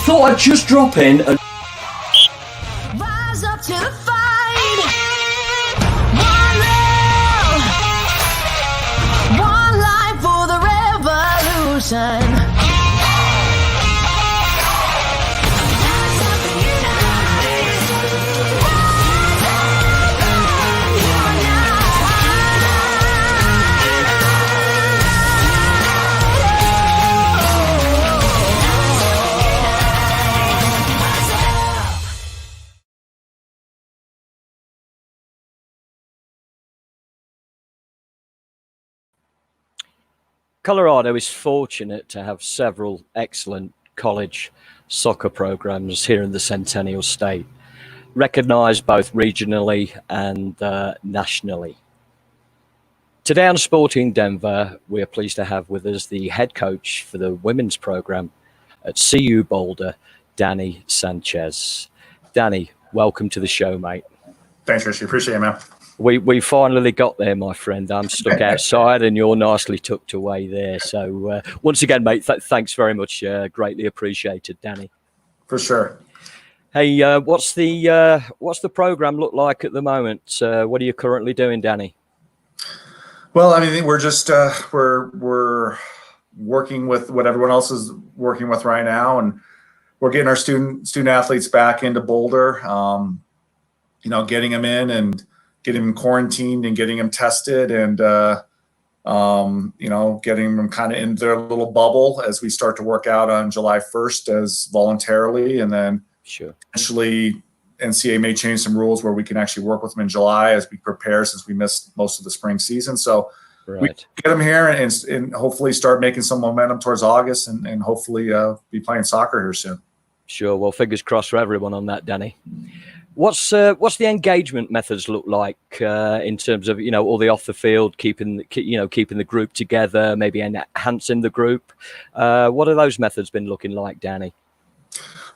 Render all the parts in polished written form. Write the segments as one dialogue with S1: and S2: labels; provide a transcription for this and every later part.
S1: thought I'd just drop in and
S2: Rise up to the fight. One love, one life for the revolution.
S3: Colorado is fortunate to have several excellent college soccer programs here in the Centennial State, recognized both regionally and nationally. Today on Sporting Denver, we are pleased to have with us the head coach for the women's program at CU Boulder, Danny Sanchez. Danny, welcome to the show, mate.
S4: Thanks, Richie. Appreciate it, man.
S3: We finally got there, my friend. I'm stuck outside and you're nicely tucked away there. So once again, mate, thanks very much. Greatly appreciated, Danny.
S4: For sure.
S3: Hey, what's the program look like at the moment? What are you currently doing, Danny?
S4: Well, I mean, we're just we're working with what everyone else is working with right now, and we're getting our student athletes back into Boulder. Getting them in and getting them quarantined and getting them tested and, getting them kind of in their little bubble as we start to work out on July 1st as voluntarily. And then eventually NCAA may change some rules where we can actually work with them in July as we prepare, since we missed most of the spring season. So we get them here and hopefully start making some momentum towards August and hopefully be playing soccer here soon.
S3: Sure. Well, fingers crossed for everyone on that, Danny. What's the engagement methods look like in terms of all the off the field, keeping the group together, maybe enhancing the group? What have those methods been looking like, Danny?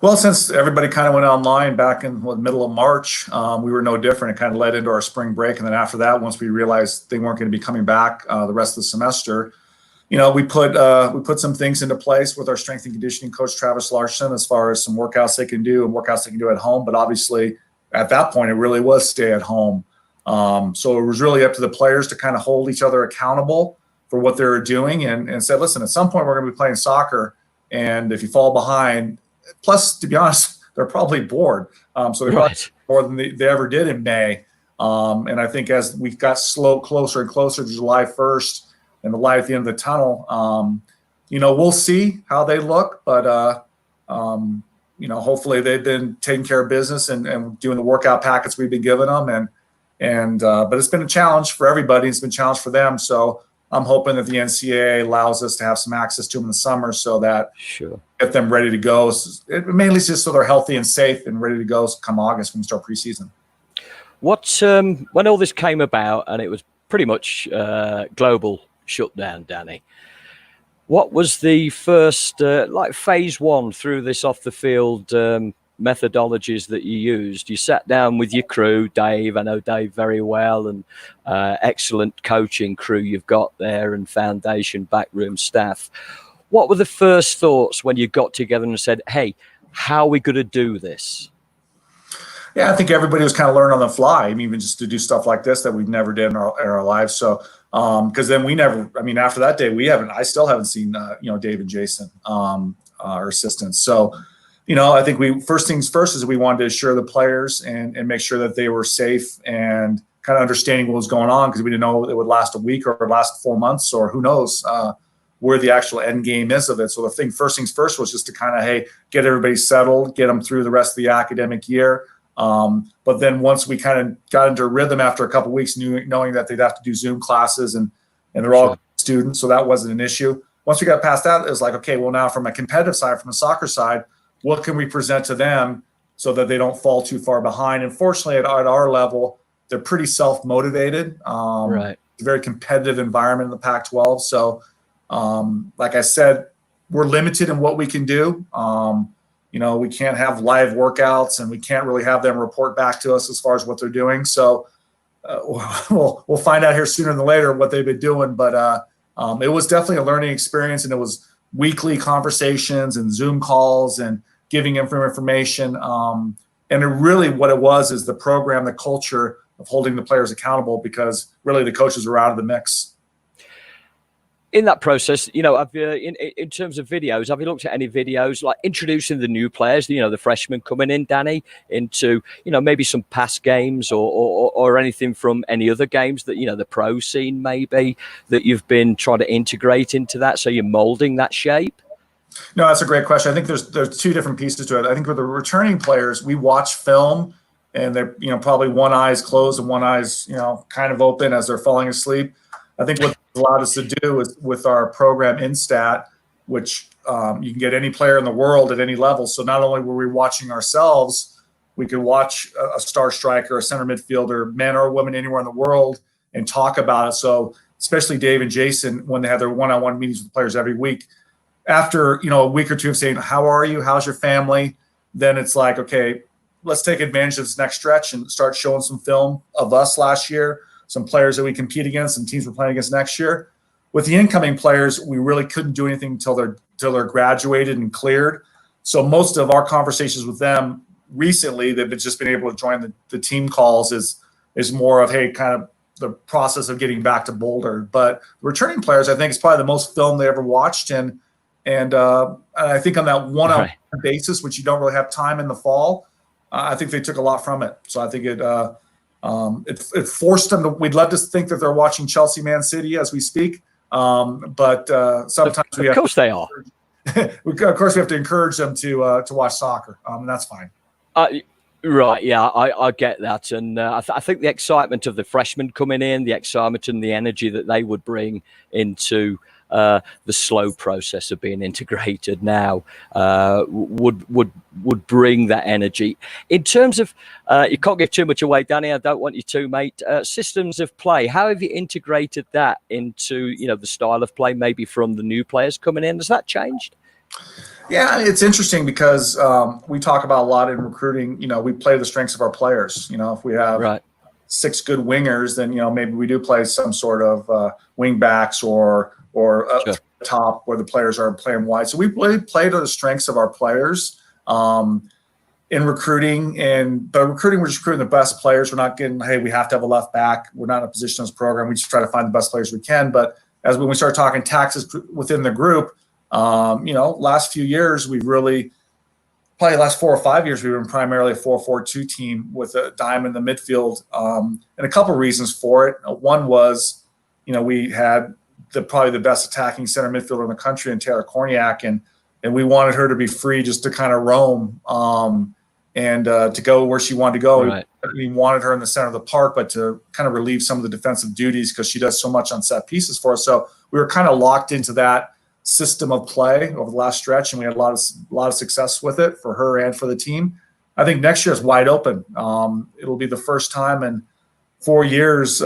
S4: Well, since everybody kind of went online back in the middle of March, we were no different. It kind of led into our spring break, and then after that, once we realized they weren't going to be coming back the rest of the semester, we put some things into place with our strength and conditioning coach Travis Larson as far as some workouts they can do and workouts they can do at home, but obviously. At that point, it really was stay at home. So it was really up to the players to kind of hold each other accountable for what they were doing and said, listen, at some point we're going to be playing soccer. And if you fall behind, plus, to be honest, they're probably bored. So they're probably more than they ever did in May. And I think as we got closer and closer to July 1st and the light at the end of the tunnel, we'll see how they look. But hopefully they've been taking care of business and doing the workout packets we've been giving them. But it's been a challenge for everybody. It's been a challenge for them. So I'm hoping that the NCAA allows us to have some access to them in the summer so that get them ready to go. Mainly just so they're healthy and safe and ready to go come August when we start preseason.
S3: When all this came about and it was pretty much global shutdown, Danny, what was the first, phase one through this off the field methodologies that you used? You sat down with your crew, Dave. I know Dave very well, and excellent coaching crew you've got there and foundation backroom staff. What were the first thoughts when you got together and said, hey, how are we going to do this?
S4: Yeah, I think everybody was kind of learning on the fly, even just to do stuff like this that we've never did in our lives. So, because then after that day, I still haven't seen, Dave and Jason, our assistants. So, I think first things first is we wanted to assure the players and make sure that they were safe and kind of understanding what was going on, because we didn't know it would last a week or last 4 months or who knows where the actual end game is of it. So first things first was just to kind of, get everybody settled, get them through the rest of the academic year. But then once we kind of got into a rhythm after a couple of weeks, knowing that they'd have to do Zoom classes and they're all students, so that wasn't an issue. Once we got past that, it was like, okay, well now from a competitive side, from a soccer side, what can we present to them so that they don't fall too far behind? And fortunately, at our level, they're pretty self-motivated. It's a very competitive environment in the Pac-12. So, like I said, we're limited in what we can do. We can't have live workouts and we can't really have them report back to us as far as what they're doing. So we'll find out here sooner than later what they've been doing. But it was definitely a learning experience, and it was weekly conversations and Zoom calls and giving them information. And it really what it was is the program, the culture of holding the players accountable, because really the coaches were out of the mix.
S3: In that process, you know, in terms of videos, have you looked at any videos like introducing the new players, you know, the freshmen coming in, Danny, into, you know, maybe some past games or anything from any other games that, you know, the pro scene maybe that you've been trying to integrate into that, so you're molding that shape?
S4: No, that's a great question. I think there's two different pieces to it. I think with the returning players, we watch film and they're, you know, probably one eye's closed and one eye's, you know, kind of open as they're falling asleep. I think what it's allowed us to do is with our program Instat, which you can get any player in the world at any level. So not only were we watching ourselves, we could watch a star striker, a center midfielder, men or women anywhere in the world, and talk about it. So especially Dave and Jason, when they have their one-on-one meetings with the players every week, after, you know, a week or two of saying, how are you? How's your family? Then it's like, okay, let's take advantage of this next stretch and start showing some film of us last year, some players that we compete against, some teams we're playing against next year. With the incoming players, we really couldn't do anything until they're graduated and cleared. So most of our conversations with them recently, they've just been able to join the team calls is more of, hey, kind of the process of getting back to Boulder. But returning players, I think, is probably the most film they ever watched. And I think on that one-on-one basis, which you don't really have time in the fall, I think they took a lot from it. So I think it forced them to. We'd love to think that they're watching Chelsea, Man City as we speak, but sometimes we have.
S3: Of course they are.
S4: Of course, we have to encourage them to watch soccer, and that's fine.
S3: Right, yeah, I get that, and I think the excitement of the freshmen coming in, the excitement and the energy that they would bring into the slow process of being integrated now would bring that energy. In terms of, you can't give too much away, Danny, I don't want you to, mate. Systems of play, how have you integrated that into, you know, the style of play, maybe from the new players coming in? Has that changed?
S4: Yeah, it's interesting because we talk about a lot in recruiting. You know, we play the strengths of our players. You know, if we have 6 good wingers, then, you know, maybe we do play some sort of wing backs or up top where the players are playing wide. So we really play to the strengths of our players in recruiting. But recruiting, we're just recruiting the best players. We're not getting, hey, we have to have a left back. We're not in a position as a program. We just try to find the best players we can. But as when we start talking taxes within the group, you know, last few years, we've really, probably the last 4 or 5 years, we've been primarily a 4-4-2 team with a dime in the midfield. And a couple of reasons for it. One was, you know, we had probably the best attacking center midfielder in the country in Taylor Korniak, and we wanted her to be free just to kind of roam and to go where she wanted to go.
S3: Right.
S4: We wanted her in the center of the park, but to kind of relieve some of the defensive duties because she does so much on set pieces for us. So we were kind of locked into that system of play over the last stretch, and we had a lot of success with it for her and for the team. I think next year is wide open. It'll be the first time in 4 years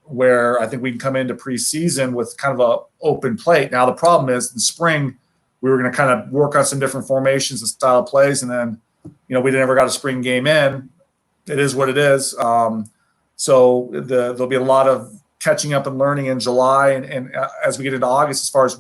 S4: where I think we can come into preseason with kind of a open plate. Now the problem is in spring we were going to kind of work on some different formations and style of plays, and then, you know, we never got a spring game in. It is what it is. So there'll be a lot of catching up and learning in July and as we get into August, as far as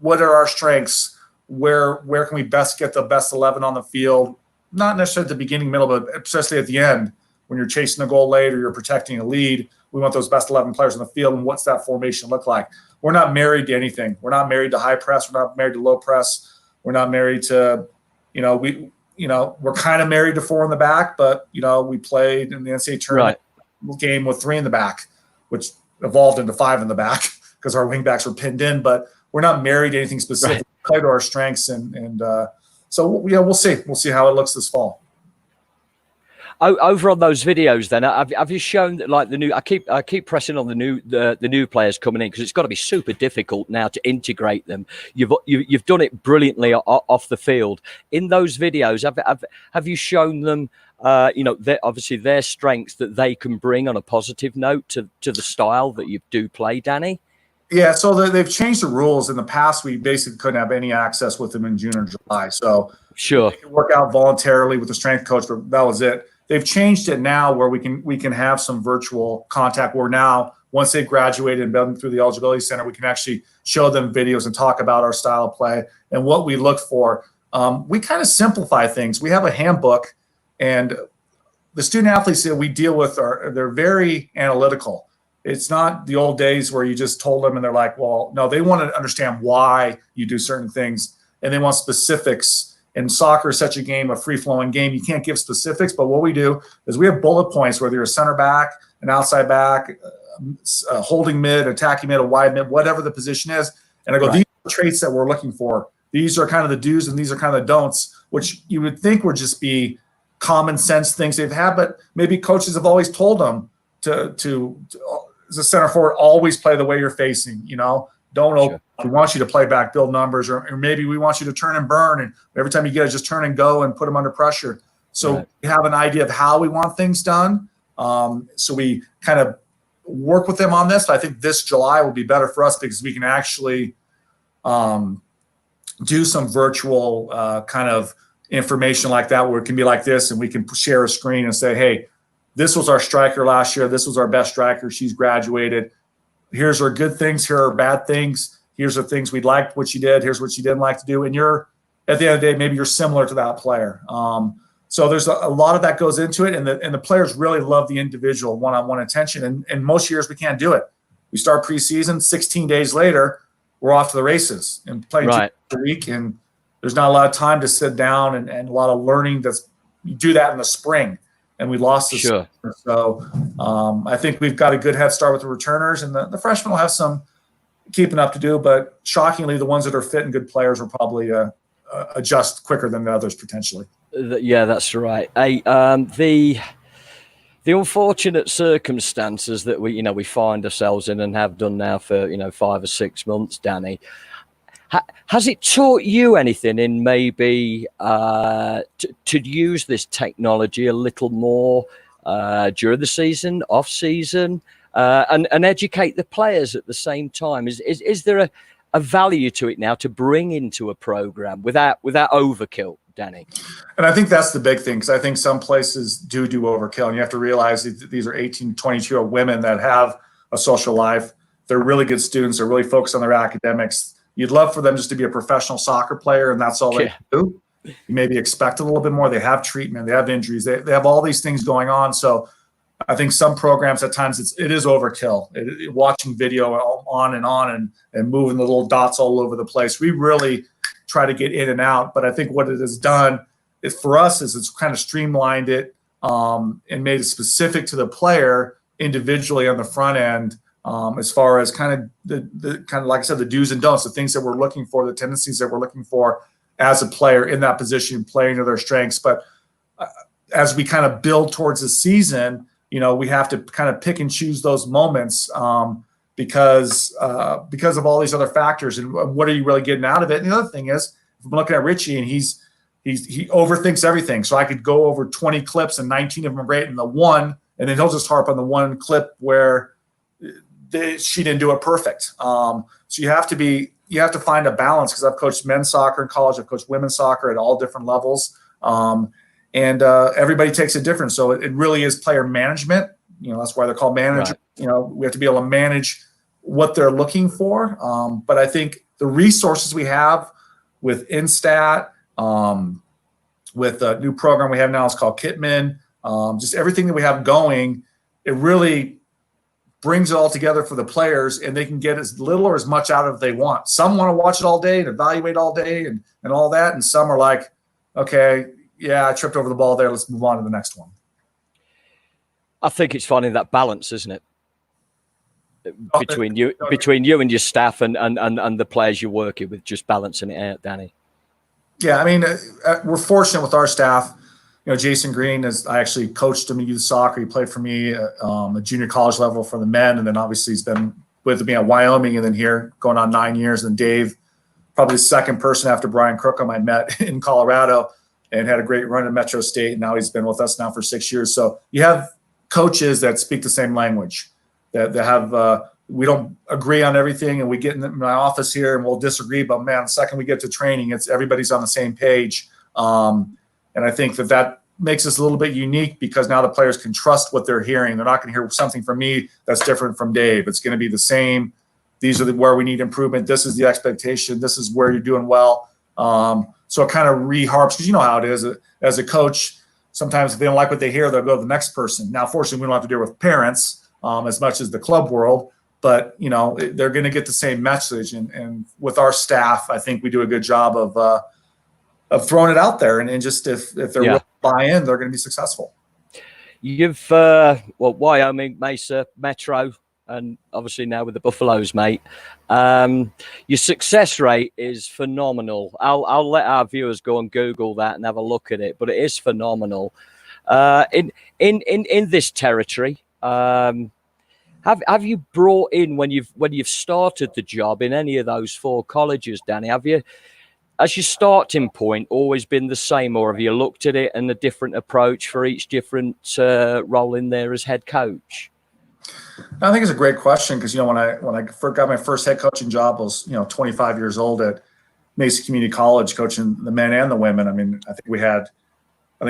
S4: what are our strengths, where can we best get the best 11 on the field, not necessarily at the beginning, middle, but especially at the end when you're chasing a goal late or you're protecting a lead. We want those best 11 players on the field, and what's that formation look like? We're not married to anything. We're not married to high press. We're not married to low press. We're not married to, we're kind of married to 4 in the back, but, you know, we played in the NCAA tournament game with 3 in the back, which evolved into 5 in the back because our wing backs were pinned in, but we're not married to anything specific. We play to our strengths. So we'll see. We'll see how it looks this fall.
S3: Over on those videos, then have you shown that, like, the new? I keep pressing on the new players coming in because it's got to be super difficult now to integrate them. You've done it brilliantly off the field. In those videos, have you shown them, obviously their strengths that they can bring on a positive note to the style that you do play, Danny?
S4: Yeah, so they've changed the rules. In the past, we basically couldn't have any access with them in June or July. So
S3: sure,
S4: they could work out voluntarily with the strength coach, but that was it. They've changed it now where we can have some virtual contact where now once they've graduated and been through the eligibility center, we can actually show them videos and talk about our style of play and what we look for. we kind of simplify things. We have a handbook, and the student athletes that we deal with they're very analytical. It's not the old days where you just told them and they're like, well, no, they want to understand why you do certain things, and they want specifics. And soccer is such a game, a free-flowing game. You can't give specifics, but what we do is we have bullet points, whether you're a center back, an outside back, a holding mid, attacking mid, a wide mid, whatever the position is. And I go, these are the traits that we're looking for. These are kind of the do's and these are kind of the don'ts, which you would think would just be common sense things they've had, but maybe coaches have always told them to as a center forward, always play the way you're facing, don't open. We want you to play back, build numbers, or maybe we want you to turn and burn, and every time you get it, just turn and go and put them under pressure. So we have an idea of how we want things done. So we kind of work with them on this. But I think this July will be better for us because we can actually do some virtual kind of information like that, where it can be like this, and we can share a screen and say, hey, this was our striker last year. This was our best striker. She's graduated. Here's our good things. Here are bad things. Here's the things we liked what she did. Here's what she didn't like to do. And you're, at the end of the day, maybe you're similar to that player. So there's a lot of that goes into it. And the players really love the individual one-on-one attention. And most years we can't do it. We start preseason, 16 days later, we're off to the races and playing 2 days a week. And there's not a lot of time to sit down and a lot of learning. You do that in the spring. And we lost this. Sure. So I think we've got a good head start with the returners, and the freshmen will have some keeping up to do. But shockingly, the ones that are fit and good players will probably adjust quicker than the others potentially.
S3: Yeah, that's right. The unfortunate circumstances that we find ourselves in and have done now for 5 or 6 months, Danny. Has it taught you anything in maybe to use this technology a little more during the season, off season, and educate the players at the same time? Is there a value to it now to bring into a program without overkill, Danny?
S4: And I think that's the big thing, because I think some places do overkill, and you have to realize that these are 18, 22-year-old women that have a social life. They're really good students. They're really focused on their academics. You'd love for them just to be a professional soccer player, and that's all they do. You maybe expect a little bit more. They have treatment. They have injuries. They have all these things going on. So I think some programs at times it is overkill. Watching video on and moving the little dots all over the place. We really try to get in and out. But I think what it has done for us is it's kind of streamlined it and made it specific to the player individually on the front end. As far as kind of the kind of, like I said, the do's and don'ts, the things that we're looking for, the tendencies that we're looking for as a player in that position, playing to their strengths. But as we kind of build towards the season, we have to kind of pick and choose those moments because of all these other factors. And what are you really getting out of it? And the other thing is, if I'm looking at Richie, and he overthinks everything. So I could go over 20 clips and 19 of them are great, and the one, and then he'll just harp on the one clip where she didn't do it perfect. So you have to find a balance, because I've coached men's soccer in college. I've coached women's soccer at all different levels. And everybody takes it different. So it really is player management. That's why they're called managers. Right. We have to be able to manage what they're looking for. But I think the resources we have with Instat, with a new program we have now, it's called Kitman, just everything that we have going, it really brings it all together for the players, and they can get as little or as much out of it they want. Some want to watch it all day and evaluate all day and all that. And some are like, okay, yeah, I tripped over the ball there. Let's move on to the next one.
S3: I think it's finding that balance, isn't it? Between you and your staff and the players you're working with, just balancing it out, Danny.
S4: Yeah, I mean, we're fortunate with our staff. Jason Green, I actually coached him in youth soccer. He played for me at junior college level for the men, and then obviously he's been with me at Wyoming and then here going on 9 years. And Dave, probably the second person after Brian Crookham I met in Colorado, and had a great run at Metro State. And now he's been with us now for 6 years. So you have coaches that speak the same language, that have we don't agree on everything, and we get in my office here and we'll disagree. But man, the second we get to training, everybody's on the same page. And I think that makes us a little bit unique, because now the players can trust what they're hearing. They're not going to hear something from me that's different from Dave. It's going to be the same. These are where we need improvement. This is the expectation. This is where you're doing well. So it kind of reharps, because you know how it is as a coach. Sometimes if they don't like what they hear, they'll go to the next person. Now, fortunately, we don't have to deal with parents as much as the club world, but you know, they're going to get the same message. And with our staff, I think we do a good job of throwing it out there. And just if they're willing to buy in, they're going to be successful.
S3: You've Wyoming, Mesa, Metro, and obviously now with the Buffaloes, mate. Your success rate is phenomenal. I'll let our viewers go and Google that and have a look at it, but it is phenomenal. In this territory, have you brought in when you've started the job in any of those 4 colleges, Danny? Have you, as your starting point, always been the same, or have you looked at it and a different approach for each different role in there as head coach?
S4: I think it's a great question, because you know, when I first got my first head coaching job, I was 25 years old at Mesa Community College, coaching the men and the women. I mean, I think we had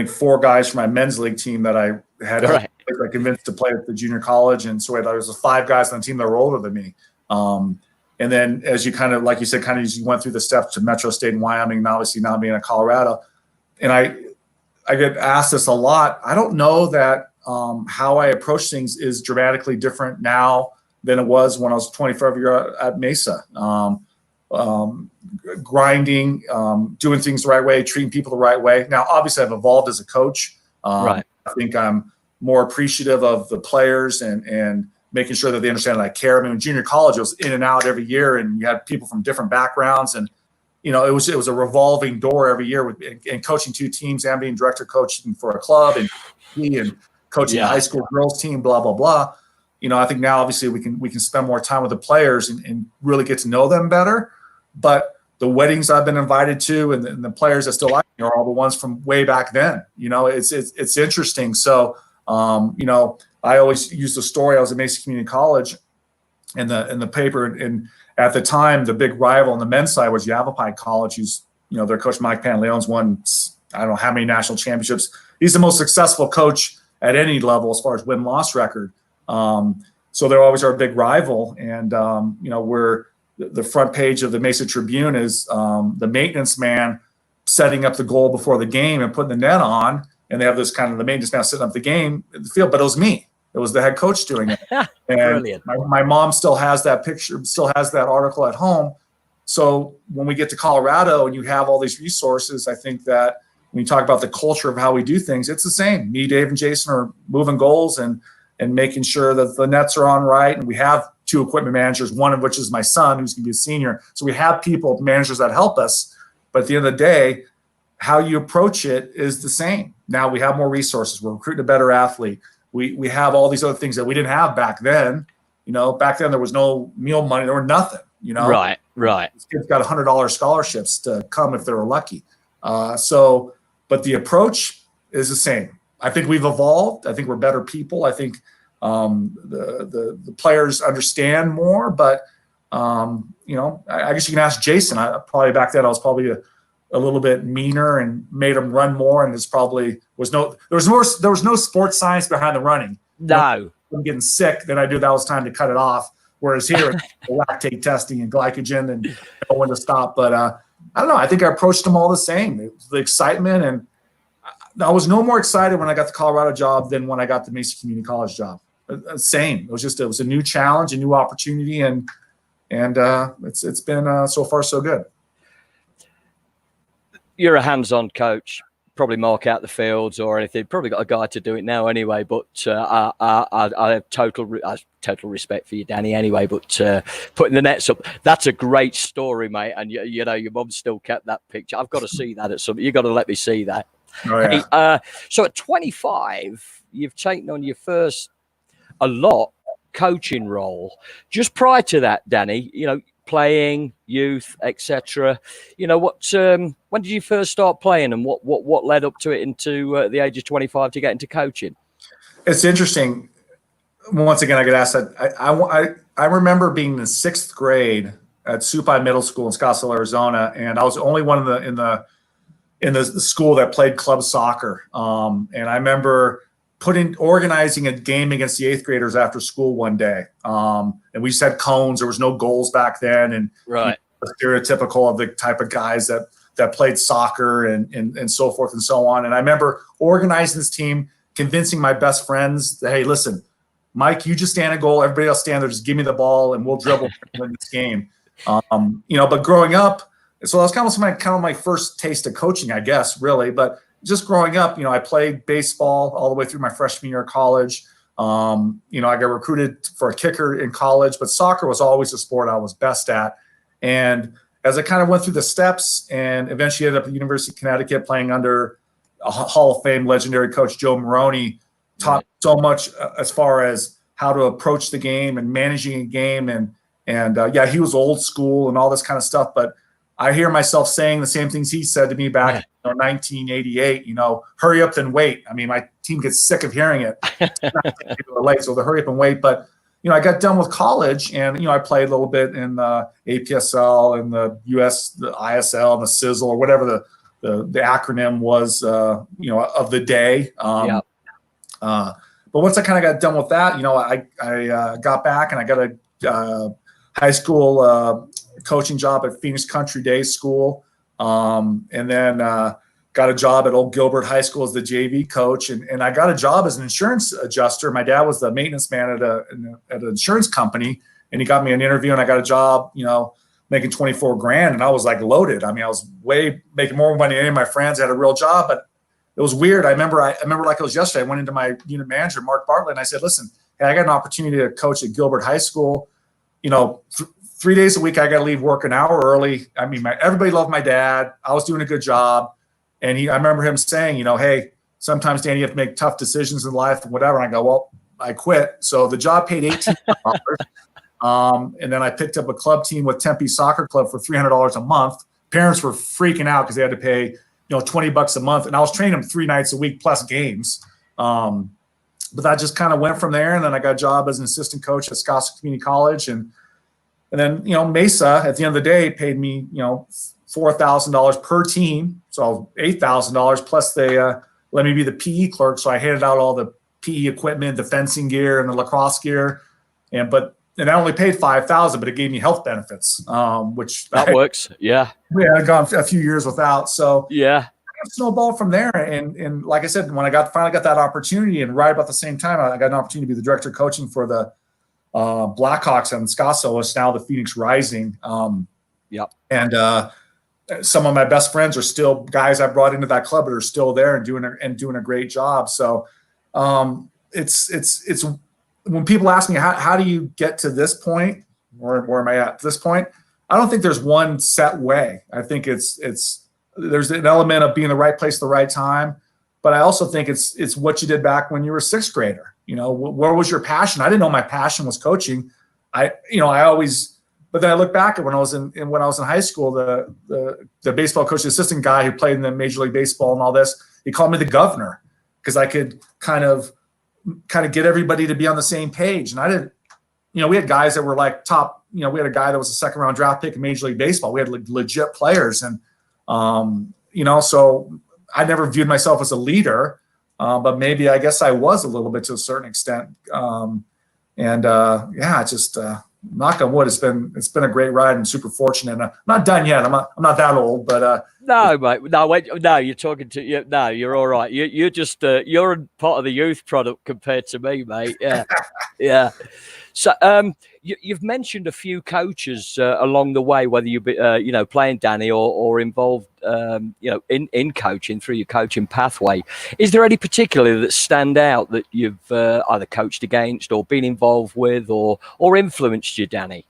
S4: 4 guys from my men's league team that I had I convinced to play at the junior college, and so there was 5 guys on the team that were older than me. And then, as you kind of, like you said, kind of as you went through the steps to Metro State and Wyoming, and obviously now being in Colorado, and I get asked this a lot. I don't know that how I approach things is dramatically different now than it was when I was 25 years at Mesa. Grinding, doing things the right way, treating people the right way. Now, obviously, I've evolved as a coach. I think I'm more appreciative of the players and making sure that they understand that I care. I mean, in junior college, it was in and out every year, and you had people from different backgrounds, and it was a revolving door every year and coaching 2 teams and being director coaching for a club and coaching a high school girls team, blah, blah, blah. I think now obviously we can spend more time with the players and really get to know them better. But the weddings I've been invited to and the players that still like me are all the ones from way back then. It's interesting. So, I always use the story. I was at Mesa Community College in the paper, and at the time, the big rival on the men's side was Yavapai College, who's, their coach Mike Pantaleon's won, I don't know how many national championships. He's the most successful coach at any level as far as win-loss record. So they're always our big rival. And, the front page of the Mesa Tribune is the maintenance man setting up the goal before the game and putting the net on. And they have this kind of the maintenance man setting up the game in the field, but it was me. It was the head coach doing it. And
S3: Brilliant.
S4: My mom still has that picture, still has that article at home. So when we get to Colorado and you have all these resources, I think that when you talk about the culture of how we do things, it's the same. Me, Dave, and Jason are moving goals and making sure that the nets are on right. And we have 2 equipment managers, one of which is my son, who's going to be a senior. So we have people, managers that help us. But at the end of the day, how you approach it is the same. Now we have more resources. We're recruiting a better athlete. We have all these other things that we didn't have back then. Back then there was no meal money. There were nothing, Right. These kids got $100 scholarships to come if they were lucky. But the approach is the same. I think we've evolved. I think we're better people. I think the players understand more. But I guess you can ask Jason. Back then I was probably a little bit meaner and made him run more. And there was no sports science behind the running.
S3: No,
S4: I'm getting sick. Then I knew that was time to cut it off. Whereas here, lactate testing and glycogen and know when to stop. But I don't know. I think I approached them all the same. The excitement, and I was no more excited when I got the Colorado job than when I got the Mesa Community College job. Same. It was a new challenge, a new opportunity, and it's been so far so good.
S3: You're a hands-on coach. Probably mark out the fields or anything. Probably got a guy to do it now anyway. But I have total respect for you, Danny. Anyway, but putting the nets up, that's a great story, mate. And your mum still kept that picture. I've got to see that at some. You got to let me see that.
S4: Oh, yeah.
S3: Hey, so at 25, you've taken on your first coaching role. Just prior to that, Danny, playing, youth, etc. When did you first start playing, and what led up to it into the age of 25 to get into coaching?
S4: It's interesting. Once again, I get asked that. I remember being in the 6th grade at Supai Middle School in Scottsdale, Arizona, and I was the only one in the school that played club soccer. And I remember organizing a game against the 8th graders after school one day. And we just had cones. There was no goals back then. And
S3: right.
S4: Stereotypical of the type of guys that that played soccer and so forth and so on. And I remember organizing this team, convincing my best friends that, hey, listen, Mike, you just stand a goal. Everybody else stand there. Just give me the ball, and we'll dribble and win this game. But growing up, so that was kind of my first taste of coaching, I guess, really. But just growing up, I played baseball all the way through my freshman year of college. I got recruited for a kicker in college, but soccer was always a sport I was best at. And as I kind of went through the steps and eventually ended up at the University of Connecticut playing under a Hall of Fame legendary coach, Joe Maroney, taught me so much as far as how to approach the game and managing a game. And he was old school and all this kind of stuff. But I hear myself saying the same things he said to me back in 1988, hurry up and wait. I mean, my team gets sick of hearing it. So the hurry up and wait. But, I got done with college and, I played a little bit in the APSL and the ISL and the Sizzle or whatever the acronym was, of the day. But once I kind of got done with that, I got back and I got a high school coaching job at Phoenix Country Day School, and then got a job at Old Gilbert High School as the JV coach, and I got a job as an insurance adjuster. My dad was the maintenance man at an insurance company, and he got me an interview, and I got a job, making $24,000, and I was like loaded. I mean, I was making more money than any of my friends. I had a real job, but it was weird. I remember like it was yesterday. I went into my unit manager, Mark Bartlett, and I said, listen, hey, I got an opportunity to coach at Gilbert High School. 3 days a week, I got to leave work an hour early. I mean, everybody loved my dad. I was doing a good job. And I remember him saying, hey, sometimes, Danny, you have to make tough decisions in life and whatever. And I go, well, I quit. So the job paid $18. And then I picked up a club team with Tempe Soccer Club for $300 a month. Parents were freaking out because they had to pay, $20 a month. And I was training them 3 nights a week plus games. But that just kind of went from there. And then I got a job as an assistant coach at Mesa Community College. And then, Mesa at the end of the day paid me, $4,000 per team. So $8,000 plus they let me be the PE clerk. So I handed out all the PE equipment, the fencing gear and the lacrosse gear. And I only paid $5,000, but it gave me health benefits, which
S3: works. Yeah.
S4: I'd gone a few years without. So
S3: yeah,
S4: I snowballed from there. And like I said, when I finally got that opportunity, and right about the same time, I got an opportunity to be the director of coaching for the Blackhawks and Scottsdale, which is now the Phoenix Rising. And some of my best friends are still guys I brought into that club that are still there and doing a great job. So it's when people ask me how do you get to this point, where am I at this point? I don't think there's one set way. I think there's an element of being in the right place at the right time, but I also think it's what you did back when you were a sixth grader. Where was your passion? I didn't know my passion was coaching. But then I look back at when I was in high school, the baseball coach, the assistant guy who played in the Major League Baseball and all this, he called me the governor because I could kind of get everybody to be on the same page. And I didn't, we had guys that were like top, we had a guy that was a second round draft pick in Major League Baseball. We had legit players. And, so I never viewed myself as a leader, but maybe I guess I was a little bit to a certain extent. Knock on wood, it's been a great ride and super fortunate. And I'm not done yet. I'm not that old, but
S3: no, mate. No, wait. No, you're talking to you. No, you're all right. You're just you're part of the youth product compared to me, mate. Yeah, yeah. So you've mentioned a few coaches along the way, whether you be playing Danny or involved in coaching through your coaching pathway. Is there any particularly that stand out that you've either coached against or been involved with or influenced you, Danny?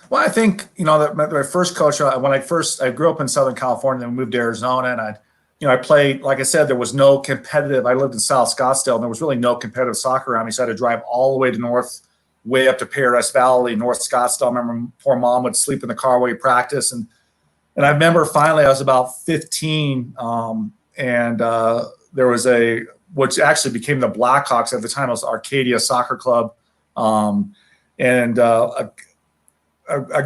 S4: Well, I think that my first coach, when I grew up in Southern California and moved to Arizona, and I played, like I said, there was no competitive. I lived in South Scottsdale, and there was really no competitive soccer around me, so I had to drive all the way to way up to Paradise Valley, North Scottsdale. I remember poor mom would sleep in the car while we practiced. And I remember finally I was about 15, and there was which actually became the Blackhawks at the time. It was Arcadia Soccer Club. And a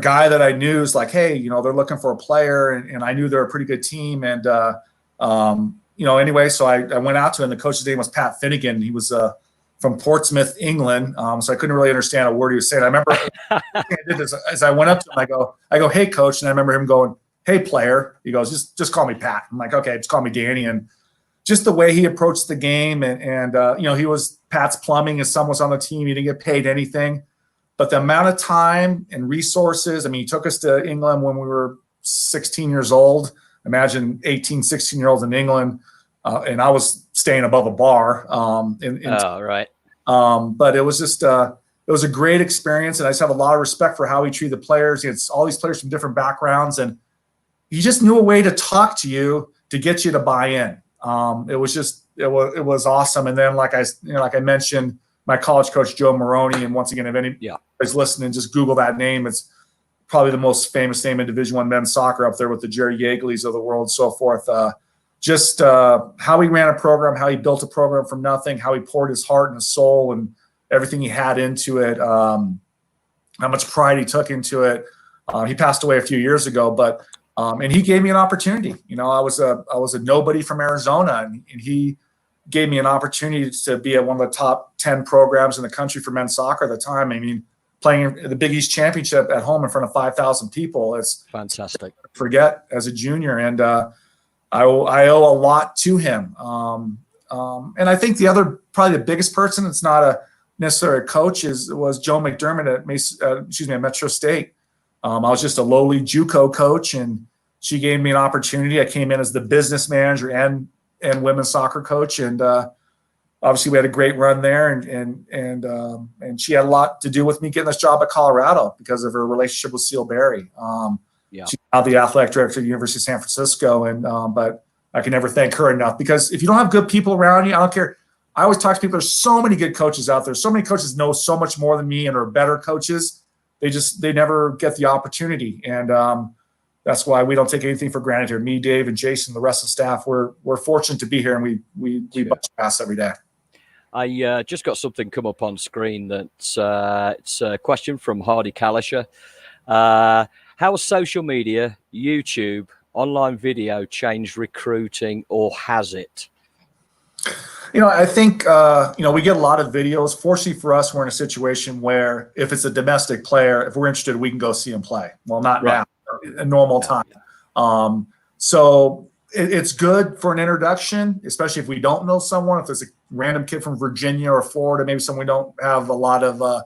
S4: guy that I knew was like, hey, they're looking for a player. And I knew they're a pretty good team. And, anyway, so I went out to him. The coach's name was Pat Finnegan. He was from Portsmouth, England. So I couldn't really understand a word he was saying. I remember as I went up to him, I go, hey, coach. And I remember him going, hey, player. He goes, just call me Pat. I'm like, okay, just call me Danny. And just the way he approached the game, and he was Pat's plumbing. His son was on the team. He didn't get paid anything. But the amount of time and resources, I mean, he took us to England when we were 16 years old. Imagine 18, 16-year-olds in England. And I was staying above a bar.
S3: Right.
S4: But it was just it was a great experience. And I just have a lot of respect for how he treated the players. He had all these players from different backgrounds. And he just knew a way to talk to you to get you to buy in. It was awesome. And then like I mentioned, my college coach, Joe Maroney. And once again, if anybody's listening, just Google that name. It's probably the most famous name in Division I men's soccer up there with the Jerry Yeagley's of the world and so forth. Just how he ran a program, how he built a program from nothing, how he poured his heart and his soul and everything he had into it, how much pride he took into it. He passed away a few years ago, but and he gave me an opportunity. I was a nobody from Arizona, and he gave me an opportunity to be at one of the top 10 programs in the country for men's soccer at the time. I mean, playing the Big East Championship at home in front of 5,000 people. It's
S3: fantastic.
S4: Forget as a junior. And I owe a lot to him. And I think probably the biggest person, it's not necessarily a coach, was Joe McDermott at Metro State. I was just a lowly JUCO coach, and she gave me an opportunity. I came in as the business manager and women's soccer coach. And obviously we had a great run there, and she had a lot to do with me getting this job at Colorado because of her relationship with Seal Berry. She's now the athletic director at the University of San Francisco, but I can never thank her enough, because if you don't have good people around you, I don't care. I always talk to people. There's so many good coaches out there. So many coaches know so much more than me and are better coaches. They never get the opportunity, and that's why we don't take anything for granted here. Me, Dave, and Jason, the rest of the staff, we're fortunate to be here, and we bust ass every day.
S3: I just got something come up on screen that's it's a question from Hardy Kalisher. How has social media, YouTube, online video changed recruiting, or has it?
S4: I think, we get a lot of videos. Fortunately for us, we're in a situation where if it's a domestic player, if we're interested, we can go see him play. Well, not now, a normal time. So it's good for an introduction, especially if we don't know someone. If there's a random kid from Virginia or Florida, maybe someone we don't have a lot of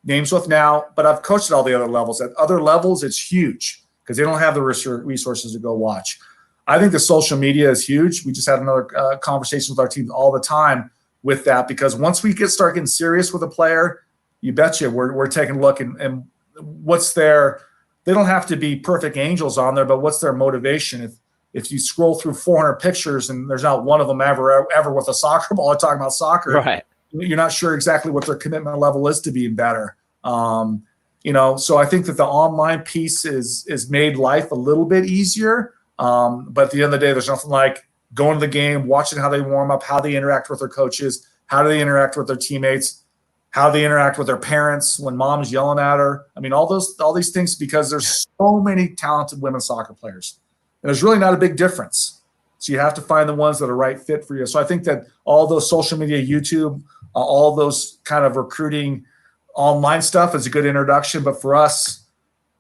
S4: names with now. But I've coached at all the other levels. At other levels, it's huge because they don't have the resources to go watch. I think the social media is huge. We just had another conversation with our team all the time with that, because once we start getting serious with a player, you betcha we're taking a look and what's their – they don't have to be perfect angels on there, but what's their motivation? If you scroll through 400 pictures and there's not one of them ever with a soccer ball talking about soccer,
S3: right,
S4: you're not sure exactly what their commitment level is to being better. So I think that the online piece is made life a little bit easier. But at the end of the day, there's nothing like going to the game, watching how they warm up, how they interact with their coaches, how do they interact with their teammates, how they interact with their parents when mom's yelling at her. I mean, all these things, because there's so many talented women's soccer players. And there's really not a big difference. So you have to find the ones that are right fit for you. So I think that all those social media, YouTube, all those kind of recruiting online stuff is a good introduction. But for us,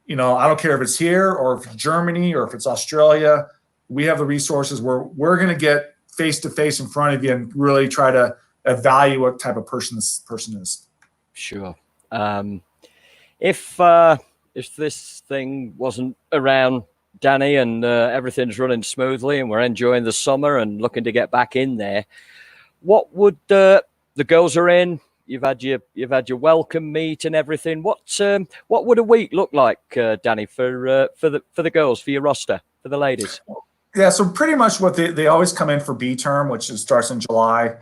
S4: I don't care if it's here or if it's Germany or if it's Australia, we have the resources where we're going to get face-to-face in front of you and really try to evaluate what type of person this person is.
S3: Sure. If this thing wasn't around, Danny, and everything's running smoothly and we're enjoying the summer and looking to get back in there, what would the girls are in? You've had your welcome meet and everything. What would a week look like, Danny, for the girls, for your roster, for the ladies?
S4: Yeah, so pretty much what they always come in for B term, which starts in July.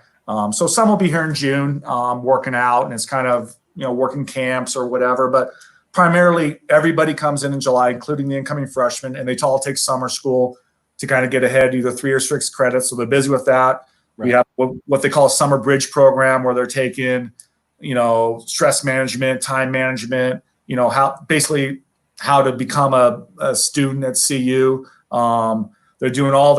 S4: So some will be here in June, working out, and it's kind of working camps or whatever. But primarily, everybody comes in July, including the incoming freshmen, and they all take summer school to kind of get ahead, either 3 or 6 credits. So they're busy with that. Right. We have what they call a summer bridge program, where they're taking, stress management, time management, how to become a student at CU. They're doing all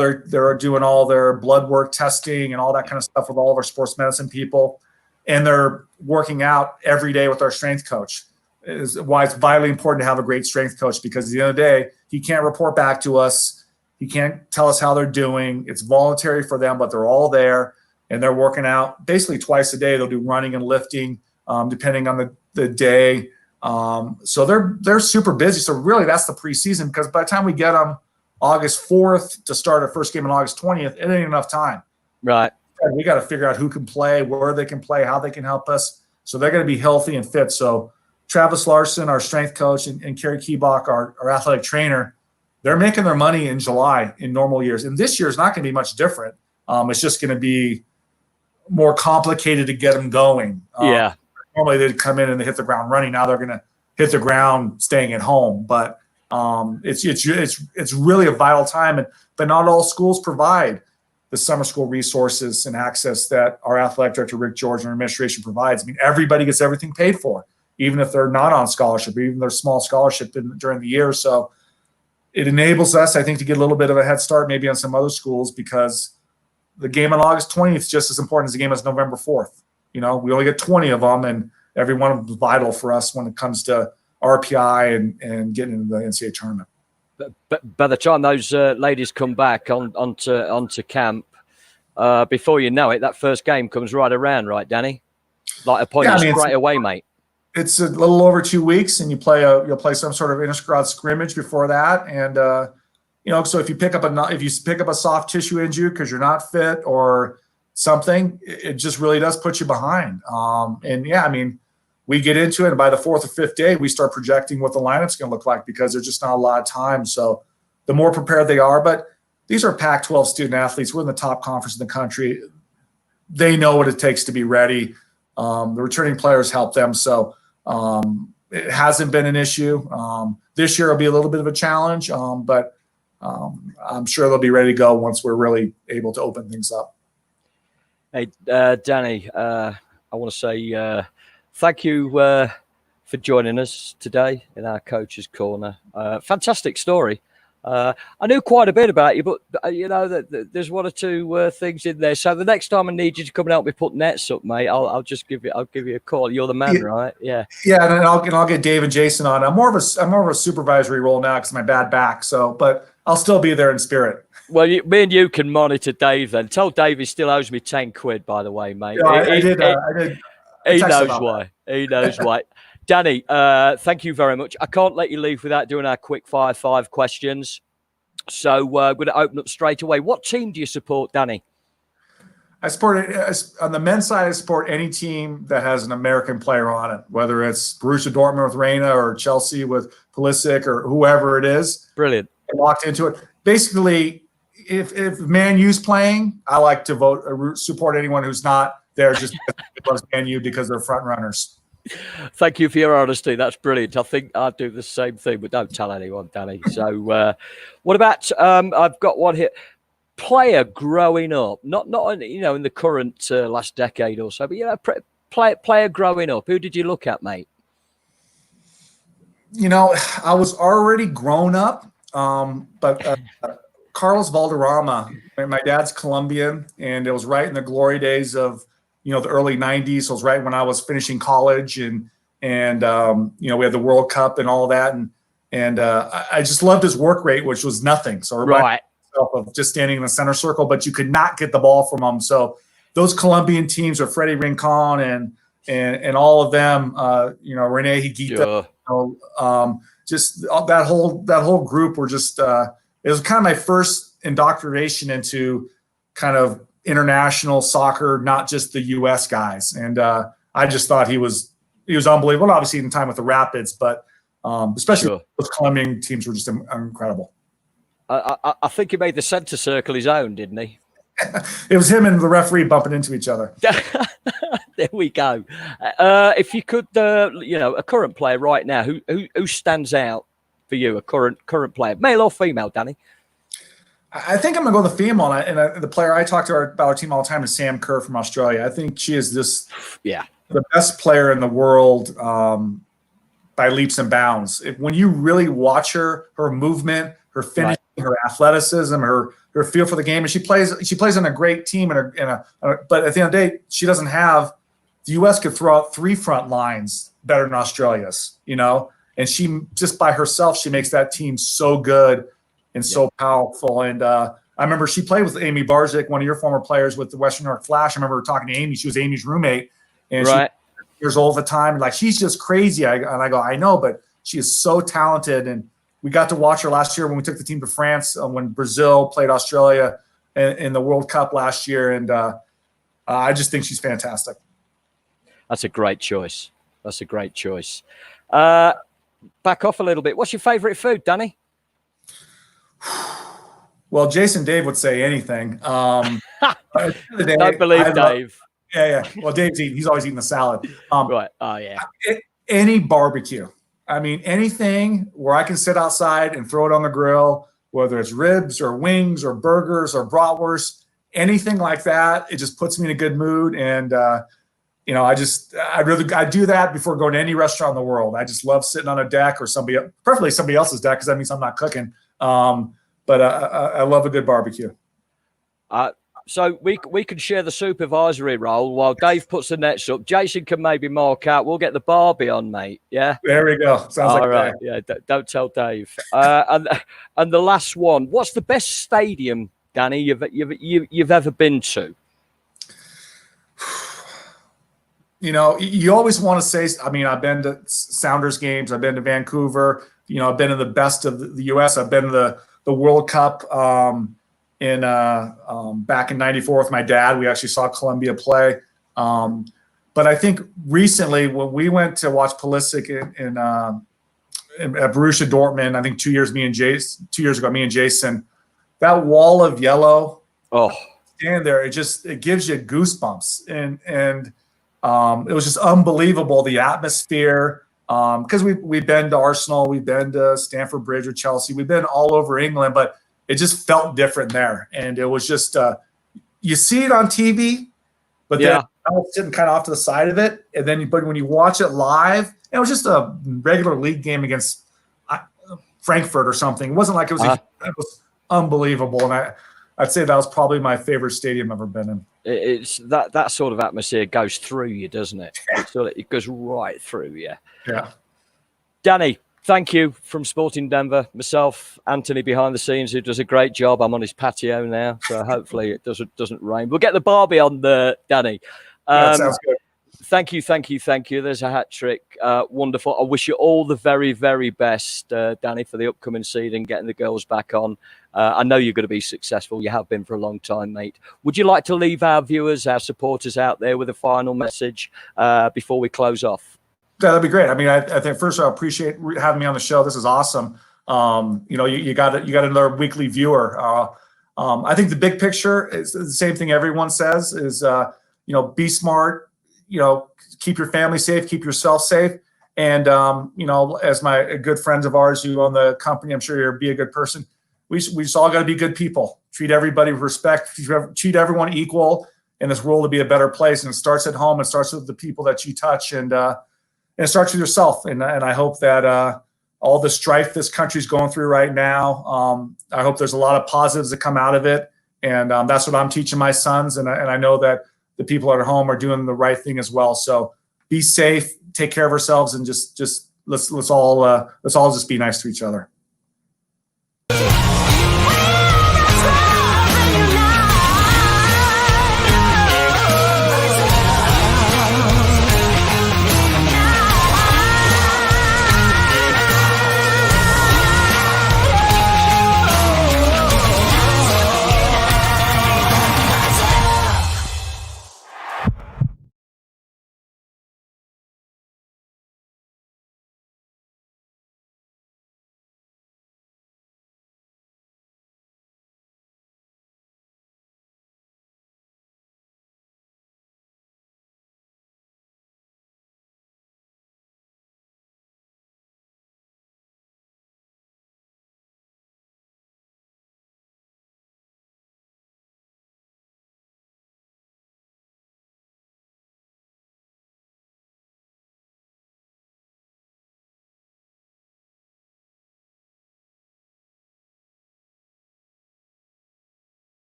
S4: their blood work testing and all that kind of stuff with all of our sports medicine people, and they're working out every day with our strength coach. is why it's vitally important to have a great strength coach, because at the end of the day, he can't report back to us. He can't tell us how they're doing. It's voluntary for them, but they're all there and they're working out basically twice a day. They'll do running and lifting, depending on the day. So they're super busy. So really that's the preseason, because by the time we get them August 4th to start our first game on August 20th, it ain't enough time.
S3: Right.
S4: We got to figure out who can play, where they can play, how they can help us. So they're going to be healthy and fit. So Travis Larson, our strength coach, and Kerry Keebach, our athletic trainer, they're making their money in July in normal years. And this year is not going to be much different. It's just going to be more complicated to get them going. Normally they'd come in and they hit the ground running. Now they're going to hit the ground staying at home. But it's really a vital time. But not all schools provide the summer school resources and access that our athletic director, Rick George, and our administration provides. I mean, everybody gets everything paid for, even if they're not on scholarship, or even their small scholarship during the year. So it enables us, I think, to get a little bit of a head start maybe on some other schools, because the game on August 20th is just as important as the game as November 4th. We only get 20 of them, and every one of them is vital for us when it comes to RPI and getting into the NCAA tournament.
S3: But by the time those ladies come back onto camp, before you know it, that first game comes right around, right, Danny? Like a point straight away, mate. It's
S4: a little over 2 weeks, and you'll play some sort of inter-squad scrimmage before that, and so if you pick up a soft tissue injury because you're not fit or something, it just really does put you behind. We get into it, and by the 4th or 5th day, we start projecting what the lineup's going to look like, because there's just not a lot of time. So the more prepared they are, but these are Pac-12 student athletes. We're in the top conference in the country. They know what it takes to be ready. The returning players help them. So it hasn't been an issue. This year will be a little bit of a challenge, but I'm sure they'll be ready to go once we're really able to open things up.
S3: Hey, Danny, I want to say thank you for joining us today in our Coach's Corner. Fantastic story. I knew quite a bit about you, but there's one or two things in there. So the next time I need you to come and help me put nets up, mate, I'll give you a call. You're the man, right? Yeah.
S4: Yeah, and I'll get Dave and Jason on. I'm more of a supervisory role now because of my bad back. But I'll still be there in spirit.
S3: Well, me and you can monitor Dave then. Tell Dave he still owes me 10 quid, by the way, mate.
S4: Yeah, I did.
S3: He knows why. He knows why. Danny, thank you very much. I can't let you leave without doing our quick fire 5 questions. So we're going to open up straight away. What team do you support, Danny?
S4: I support on the men's side. I support any team that has an American player on it, whether it's Borussia Dortmund with Reina or Chelsea with Pulisic or whoever it is.
S3: Brilliant.
S4: I walked into it. Basically, if Man U's playing, I like to vote or support anyone who's not there just because Man U because they're front runners.
S3: Thank you for your honesty. That's brilliant. I think I'd do the same thing, but don't tell anyone, Danny. So what about I've got one here. Player growing up, not in the current last decade or so, but player growing up. Who did you look at, mate?
S4: I was already grown up, but Carlos Valderrama. My dad's Colombian, and it was right in the glory days of the early 90s. So it was right when I was finishing college, and we had the World Cup and all of that, and I just loved his work rate, which was nothing. So right. Of just standing in the center circle, but you could not get the ball from him. So those Colombian teams with Freddie Rincon and all of them, Rene Higuita, just that whole group were just it was kind of my first indoctrination into kind of international soccer, not just the U.S. guys. And I just thought he was unbelievable. Obviously in time with the Rapids, but especially those Colombian teams were just incredible.
S3: I think he made the center circle his own, didn't he?
S4: It was him and the referee bumping into each other.
S3: There we go. If you could, a current player right now, who stands out for you? A current player, male or female, Danny?
S4: I think I'm going to go with the female. And the player I talk to about our team all the time is Sam Kerr from Australia. I think she is the best player in the world by leaps and bounds. When you really watch her movement, her finishing, her athleticism, her feel for the game, and she plays on a great team. But at the end of the day, she doesn't have. The U.S. could throw out 3 front lines better than Australia's, you know, and she just by herself, she makes that team so good and so powerful. And I remember she played with Amy Barzik, one of your former players with the Western New York Flash. I remember talking to Amy. She was Amy's roommate, and she was years old at the time. Like, she's just crazy. And I go, I know, but she is so talented. And we got to watch her last year when we took the team to France when Brazil played Australia in the World Cup last year. And I just think she's fantastic.
S3: That's a great choice. That's a great choice. Back off a little bit. What's your favorite food, Danny?
S4: Well, Jason Dave would say anything.
S3: Don't believe Dave.
S4: Yeah. Well, he's always eating the salad.
S3: Right. Oh, yeah.
S4: Any barbecue. I mean, anything where I can sit outside and throw it on the grill, whether it's ribs or wings or burgers or bratwurst, anything like that, it just puts me in a good mood. And, you know, I do that before going to any restaurant in the world. I just love sitting on a deck or preferably somebody else's deck, because that means I'm not cooking. But I love a good barbecue.
S3: So we can share the supervisory role while Dave puts the nets up. Jason can maybe mark out. We'll get the Barbie on, mate. Yeah.
S4: There we go. Sounds
S3: all
S4: like
S3: right. Yeah. Don't tell Dave. And the last one. What's the best stadium, Danny, you've ever been to?
S4: You know, you always want to say, I mean, I've been to Sounders games. I've been to Vancouver. You know, I've been to the best of the U.S. I've been to the World Cup back in '94 with my dad. We actually saw Colombia play. But I think recently when we went to watch Pulisic at Borussia Dortmund, I think 2 years ago, me and Jason, that wall of yellow, stand there, it gives you goosebumps. And it was just unbelievable, the atmosphere. Because we've been to Arsenal, we've been to Stamford Bridge or Chelsea, we've been all over England, but it just felt different there. And it was just, you see it on TV, but then I was sitting kind of off to the side of it. And then, but when you watch it live, it was just a regular league game against Frankfurt or something. It wasn't like it was, it was unbelievable. And I'd say that was probably my favorite stadium I've ever been in.
S3: It's that sort of atmosphere goes through you, doesn't it? It goes right through you.
S4: Yeah.
S3: Danny, thank you from Sporting Denver. Myself, Anthony behind the scenes, who does a great job. I'm on his patio now, so hopefully it doesn't rain. We'll get the Barbie on the Danny.
S4: That sounds good.
S3: Thank you. There's a hat trick. Wonderful. I wish you all the very, very best, Danny, for the upcoming season, getting the girls back on. I know you're going to be successful. You have been for a long time, mate. Would you like to leave our viewers, our supporters out there with a final message before we close off?
S4: Yeah, that'd be great. I mean, I think first I appreciate having me on the show. This is awesome. You know, you got another weekly viewer. I think the big picture is the same thing everyone says is, you know, be smart, you know, keep your family safe, keep yourself safe. And, you know, as my good friends of ours who own the company, I'm sure you'll be a good person. We just all got to be good people, treat everybody with respect, treat everyone equal in this world to be a better place. And it starts at home. It starts with the people that you touch, and it starts with yourself. And I hope that all the strife this country's going through right now, I hope there's a lot of positives that come out of it. And that's what I'm teaching my sons. And I know that the people at home are doing the right thing as well. So be safe, take care of ourselves, and just let's all just be nice to each other.